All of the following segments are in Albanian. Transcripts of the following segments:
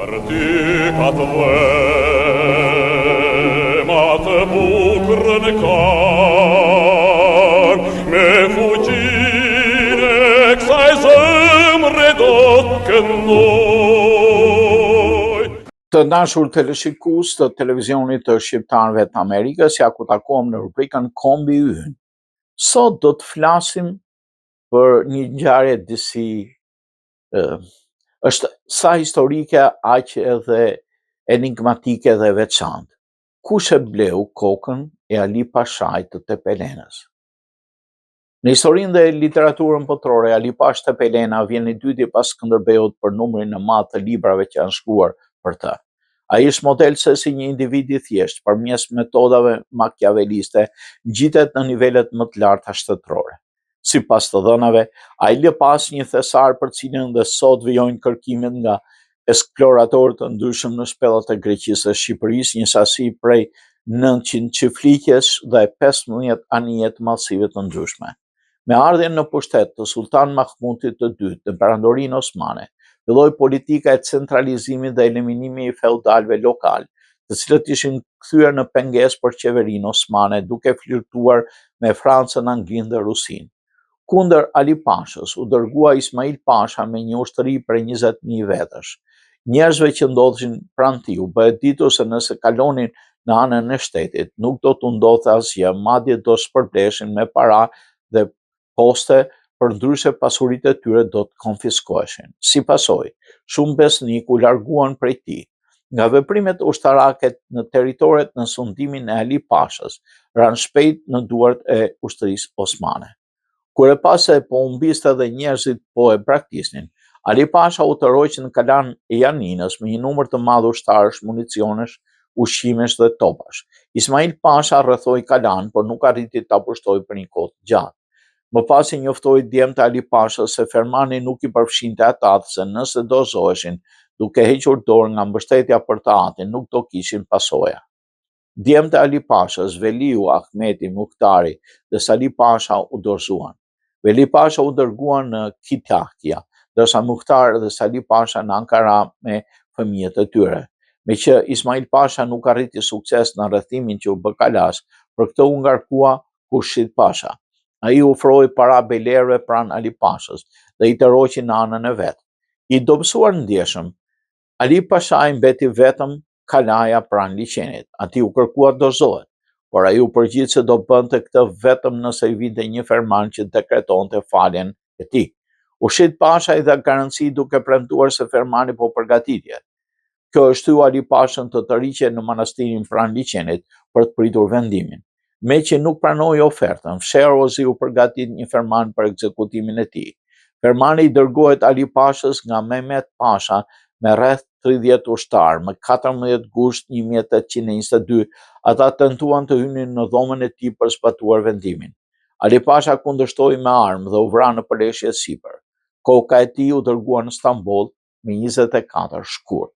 Articat vemat bucrën car, me fugire kësaj zemre do të këndoj. Të dashur teleshikues të televizionit të shqiptarëve të Amerikës, ja ku takuam në rubrikën Kombi Ynë. Sot do të flasim për një ngjarje disi është sa historike, aq edhe enigmatike dhe veçantë. Kush e bleu kokën e Ali Pashait të Tepelenës? Në historinë dhe literaturën botërore, Ali Pash Tepelena vjen i dyti pas Skënderbeut për numrin e madh të librave që janë shkruar për të. Ai është model se si një individ i thjesht, përmes metodave makiaveliste, ngjitet në nivelet më të larta shtetërore. Sipas të dhënave, ai lë pas një thesar për cilën dhe sot vijojnë kërkimet nga eksploratorë të ndryshëm në shpellat e Greqisë së Shqipërisë, një sasi prej 900 çiftlindjes dhe 15 anije të mallësive të ndryshme. Me ardhjen në pushtet të Sultan Mahmutit të dytë në Perandorinë Osmane, filloi politika e centralizimit dhe eliminimi i feudalëve lokal, të cilët ishin kthyer në pengesë për qeverinë osmane, duke flirtuar me Francën, Anglinë dhe Rusinë. Kundër Ali Pashës u dërgua Ismail Pasha me një ushtri prej 20.000 vetësh. Njerëzve që ndodheshin pranë tij u bëhet ditur se nëse kalonin në anën e shtetit, nuk do t'u ndodhte asgjë, madje do shpërbleshin me para dhe poste, përndryshe pasuritë e tyre do të konfiskoheshin. Si pasojë, shumë besnik u larguan prej tij. Nga veprimet ushtarake në territoret në sundimin e Ali Pashës, ranë shpejt në duart e ushtrisë osmane. Kur e pa se po humbiste dhe njerëzit po e braktisnin, Ali Pasha u tërhoqi në kalan e Janinës me një numër të madh ushtarësh, municionesh, ushqimesh dhe topash. Ismail Pasha rrethoi kalan, por nuk arriti ta pushtojë për një kohë të gjatë. Më pas i njoftoi djemtë e Ali Pashës se Fermani nuk i përfshinte ata, se nëse dorëzoheshin duke hequr dorë nga mbështetja për të atin, nuk do kishin pasoja. Djemtë e Ali Pashës, Veliu, Ahmeti, Muhtari dhe Sali Pasha u dorëzuan. Veli Pasha u dërguan në Kitakja, ndërsa Muhtar dhe Sali Pasha në Ankara me fëmijët e tyre. Me që Ismail Pasha nuk arriti sukses në rrethimin që u bë kalas, për këtë u ngarkua Khurshid Pasha. Ai u ofroi para belerëve pranë Ali Pashës dhe i tërhoqi në anën e vet. I dobësuar ndjeshëm, Ali Pasha i mbeti vetëm kalaja pranë liçenit. Atij u kërkua dorëzohet, por ai u përgjigj se do bënte këtë vetëm nëse i vinte një ferman që dekretonte faljen e tij. Khurshid Pasha i dha garanci duke premtuar se fermani po përgatitje. Kjo e shtyu Ali Pashën të tërhiqej në manastirin pranë liçenit për të pritur vendimin. Me që nuk pranoi ofertën, Fsherozi u përgatit një ferman për ekzekutimin e tij. Fermani i dërgohet Ali Pashës nga Mehmet Pasha me rreth 30 ushtar, më 14 gusht 1822, ata tentuan të hynin në dhomën e tij për zbatuar vendimin. Ali Pasha kundërshtoi me armë dhe u vra në përreshje sipër. Koka e tij u dërgua në Stamboll me 24 shkurt.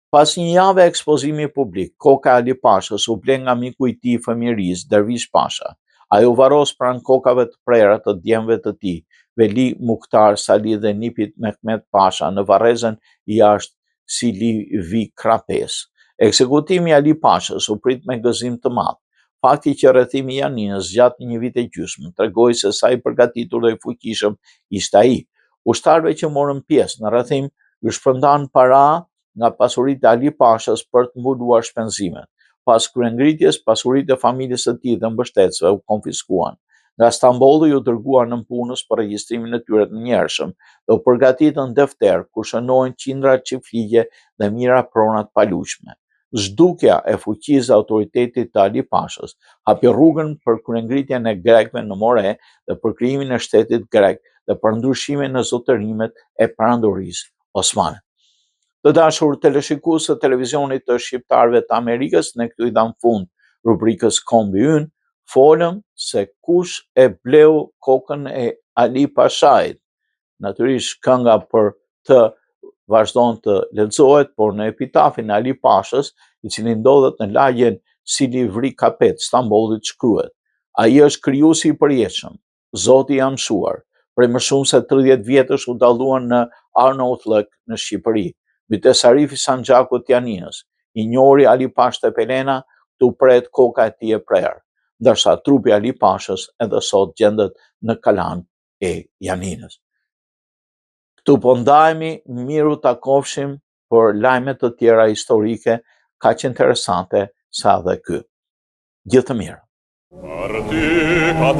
Pas një jave ekspozimi publik, koka e Ali Pashës u ble nga miku i tij fëmijërisë, Dervish Pasha. Ai u varos pranë kokave të prera të djemve të tij, Veli, Muhtar, Sali dhe nipit Mehmet Pasha në varrezën jashtë Silivi Krapes. Ekzekutimi i Ali Pashës u prit me gëzim të madh. Fakti që rrethimi i Janinës gjatë një vit e gjysmë tregoi se sa i përgatitur dhe i fuqishëm ishte ai. Ushtarëve që morën pjesë në rrethim u shpërndan para nga pasuritë e Ali Pashës për të mbuluar shpenzimet. Pas kryengritjes, pasuritë e familjes së tij dhe mbështetësve u konfiskuan. Nga Stambolli u dërguan në punës për regjistrimin e tyre të njerëzshëm dhe u përgatitën defter ku shënohen qindra çiftligje dhe mijëra prona të paluajtshme. Zhdukja e fuqisë dhe autoritetit të Ali Pashës hapi rrugën për kryengritjen e grekëve në More dhe për krijimin e shtetit grek dhe për ndryshimin në zotërimet e Perandorisë Osmane. Të dashur teleshikues të televizionit të shqiptarëve të Amerikës, ne këtu i dam fund rubrikës Kombi Ynë, folëm se kush e bleu kokën e Ali Pashait. Natyrisht kënga për të vazhdon të lexohet, por në epitafin e Ali Pashës, i cili ndodhet në lagjen Silivri Kapet, Stambollit, shkruhet: ai është krijuesi i përjetshëm, Zoti i mësuar. Prej më shumë se 30 vjetësh u dalluan në Arnauthlëk në Shqipëri. Vites Arifi Sanxhakut Janinës, i njohuri Ali Pash Tepelena, tu pret koka e tij e prerë, ndërsa trupi Ali Pashës edhe sot gjendet në kalan e Janinës. Këtu po ndajemi, miru takofshim për lajme të tjera historike kaq interesante sa dhe ky. Gjithë të mirë. Partikat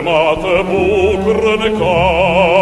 vëmat bukrën ka